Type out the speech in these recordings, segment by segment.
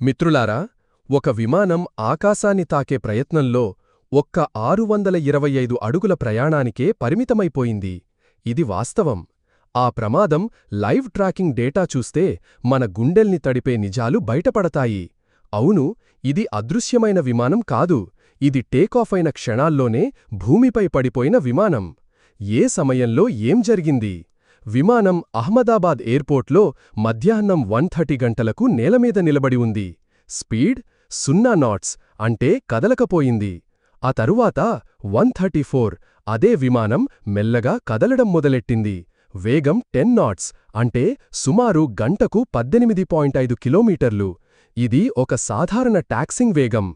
మిత్రులారా, ఒక విమానం ఆకాశాన్ని తాకే ప్రయత్నంలో ఒక్క 625 అడుగుల ప్రయాణానికే పరిమితమైపోయింది. ఇది వాస్తవం. ఆ ప్రమాదం లైవ్ ట్రాకింగ్ డేటా చూస్తే మన గుండెల్ని తడిపే నిజాలు బయటపడతాయి. అవును, ఇది అదృశ్యమైన విమానం కాదు, ఇది టేకాఫ్ అయిన క్షణాల్లోనే భూమిపై పడిపోయిన విమానం. ఏ సమయంలో ఏం జరిగింది? విమానం అహ్మదాబాద్ ఎయిర్పోర్ట్లో మధ్యాహ్నం 1:30 గంటలకు నేలమీద నిలబడి ఉంది. స్పీడ్ 0 నాట్స్, అంటే కదలకపోయింది. ఆ తరువాత 134 అదే విమానం మెల్లగా కదలడం మొదలెట్టింది. వేగం 10 నాట్స్, అంటే సుమారు గంటకు 18.5 కిలోమీటర్లు. ఇది ఒక సాధారణ టాక్సింగ్ వేగం.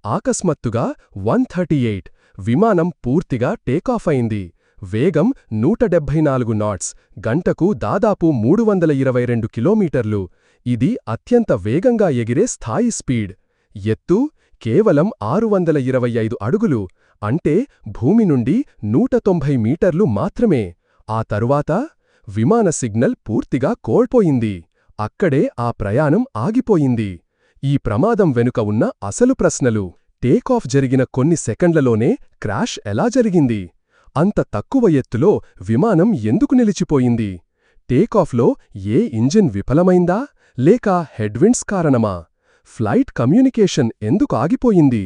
ఆకస్మాత్తుగా 138 విమానం పూర్తిగా టేకాఫ్ అయింది. వేగం 174 నాట్స్, గంటకు దాదాపు 322 కిలోమీటర్లు. ఇది అత్యంత వేగంగా ఎగిరే స్థాయి స్పీడ్. ఎత్తు కేవలం 625 అడుగులు, అంటే భూమి నుండి 190 మీటర్లు మాత్రమే. ఆ తరువాత విమాన సిగ్నల్ పూర్తిగా కోల్పోయింది. అక్కడే ఆ ప్రయాణం ఆగిపోయింది. ఈ ప్రమాదం వెనుక ఉన్న అసలు ప్రశ్నలు: టేకాఫ్ జరిగిన కొన్ని సెకండ్లలోనే క్రాష్ ఎలా జరిగింది? అంత తక్కువ ఎత్తులో విమానం ఎందుకు నిలిచిపోయింది? టేకాఫ్లో ఏ ఇంజిన్ విఫలమైందా, లేక హెడ్విండ్స్ కారణమా? ఫ్లైట్ కమ్యూనికేషన్ ఎందుకు ఆగిపోయింది?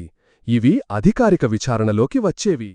ఇవి అధికారిక విచారణలోకి వచ్చేవి.